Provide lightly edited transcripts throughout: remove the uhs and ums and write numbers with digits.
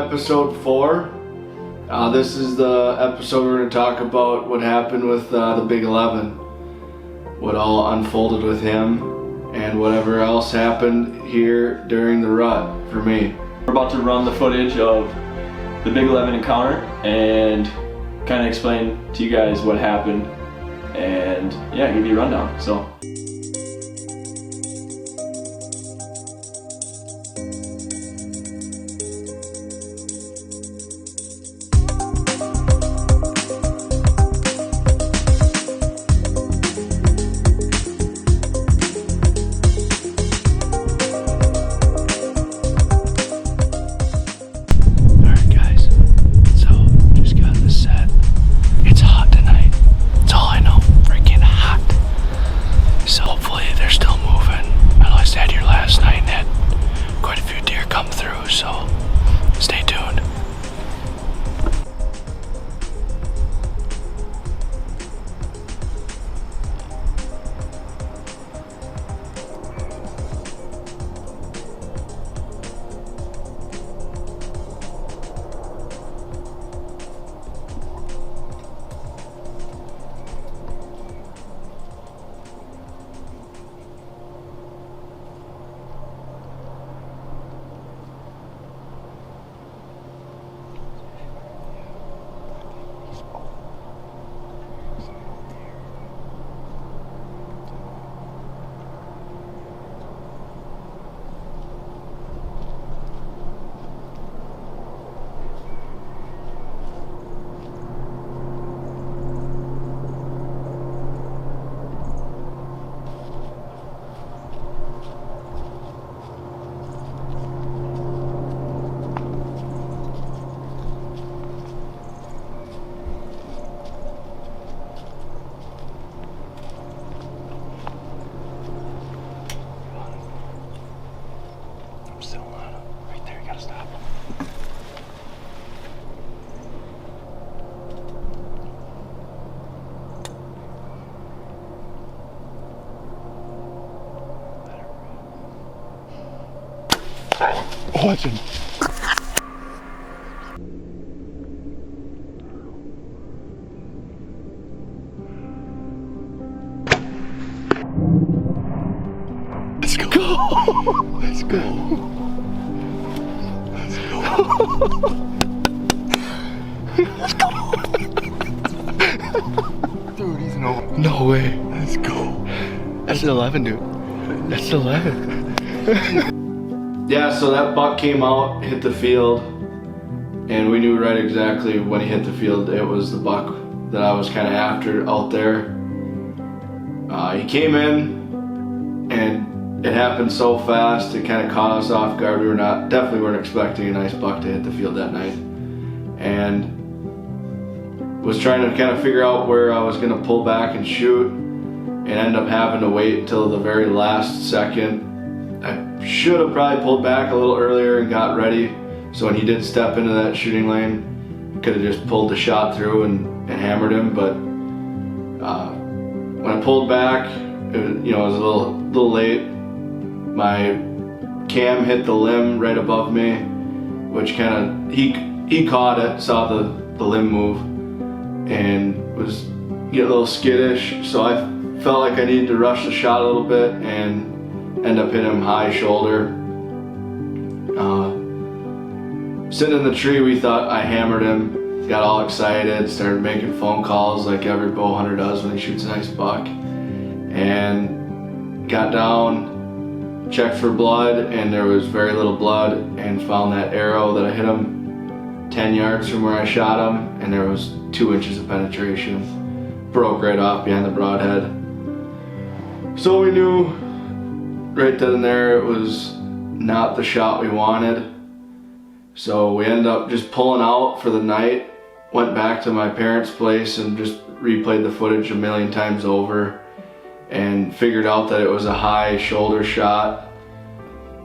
episode 4. This is the episode we're going to talk about what happened with the Big 11, what all unfolded with him, and whatever else happened here during the rut for me. We're about to run the footage of the Big 11 encounter and kind of explain to you guys what happened and yeah, give you a rundown. So. Watch him. Let's go. Let's go. Let's go. Let's go. Dude, he's no way. Let's go. That's the 11, dude. That's the 11. Yeah, so that buck came out, hit the field, and we knew right exactly when he hit the field it was the buck that I was kind of after out there. He came in, and it happened so fast, it kind of caught us off guard. We definitely weren't expecting a nice buck to hit the field that night, and was trying to kind of figure out where I was going to pull back and shoot, and end up having to wait until the very last second. I should have probably pulled back a little earlier and got ready, so when he did step into that shooting lane, could have just pulled the shot through and hammered him. But when I pulled back, it was a little late. My cam hit the limb right above me, which kind of he caught it, saw the limb move, and was getting a little skittish. So I felt like I needed to rush the shot a little bit and end up hitting him high shoulder. Sitting in the tree, we thought I hammered him. Got all excited, started making phone calls like every bow hunter does when he shoots a nice buck. And got down, checked for blood, and there was very little blood, and found that arrow that I hit him 10 yards from where I shot him, and there was 2 inches of penetration. Broke right off behind the broadhead. So we knew right then and there it was not the shot we wanted. So we ended up just pulling out for the night, went back to my parents' place and just replayed the footage a million times over and figured out that it was a high shoulder shot.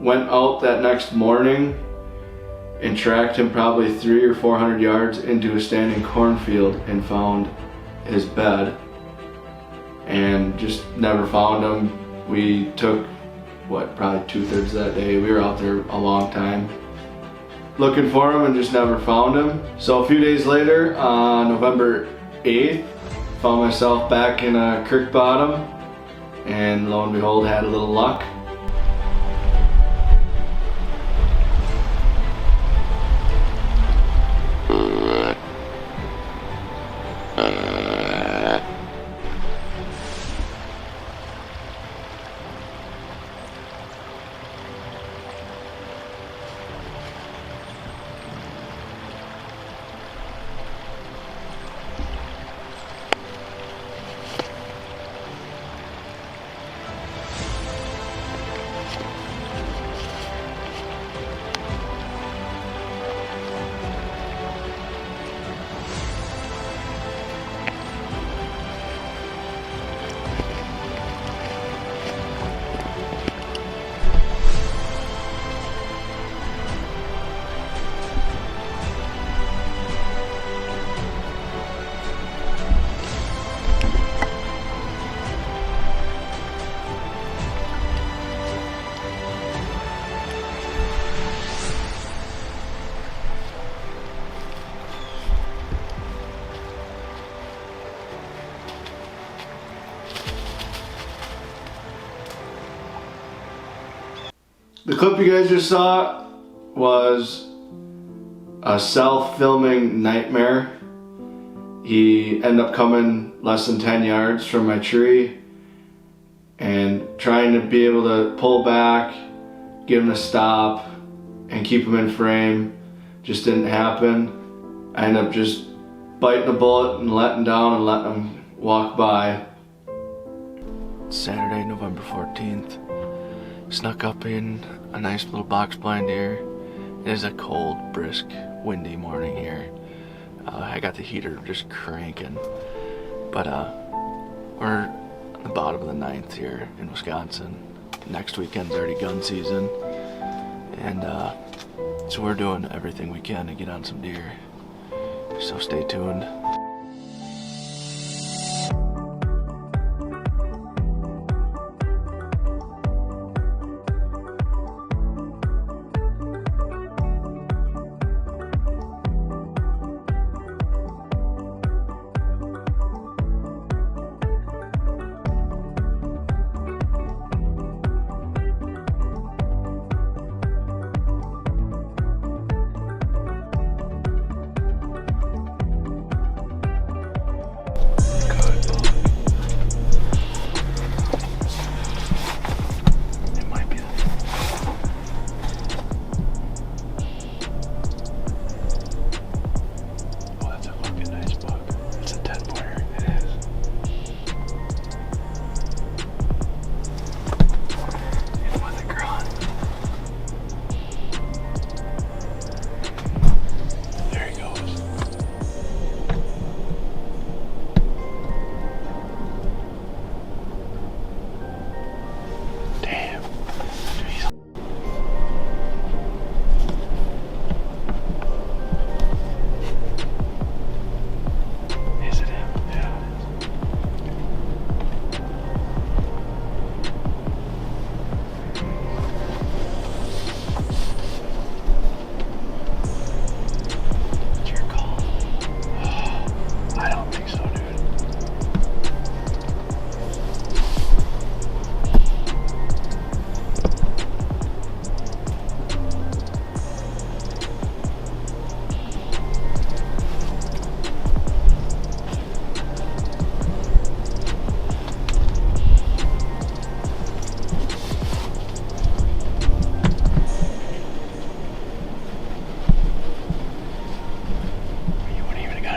Went out that next morning and tracked him probably 300 or 400 yards into a standing cornfield and found his bed, and just never found him. We took, probably 2/3 of that day. We were out there a long time. looking for him and just never found him. So a few days later, on November 8th, found myself back in a creek bottom, and lo and behold, had a little luck. The clip you guys just saw was a self-filming nightmare. He ended up coming less than 10 yards from my tree and trying to be able to pull back, get him to stop, and keep him in frame. Just didn't happen. I ended up just biting the bullet and letting down and letting him walk by. Saturday, November 14th. Snuck up in a nice little box blind deer. It is a cold, brisk, windy morning here. I got the heater just cranking. But we're at the bottom of the 9th here in Wisconsin. Next weekend's already gun season. And so we're doing everything we can to get on some deer. So stay tuned.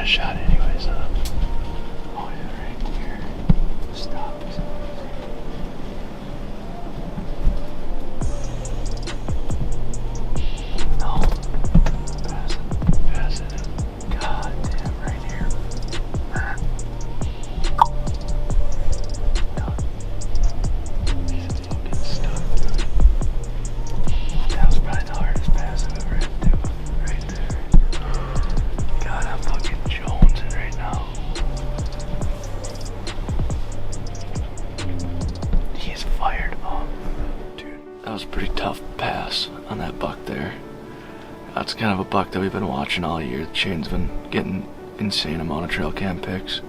Shot anyways, huh? Oh yeah, right here. Stopped. No. Pass it. God damn, right here. He's fucking stuck, dude. That was probably the hardest pass I've ever had to do. Right there. God, I'm fucking jonesing right now. buck that we've been watching all year. Shane's been getting insane amount of trail cam pics.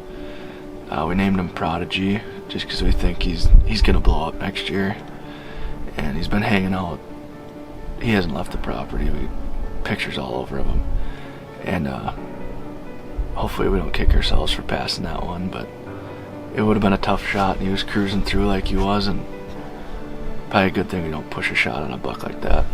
We named him Prodigy just because we think he's gonna blow up next year. And he's been hanging out. He hasn't left the property. We pictures all over of him. And hopefully we don't kick ourselves for passing that one, but it would have been a tough shot, and he was cruising through like he was, and probably a good thing we don't push a shot on a buck like that.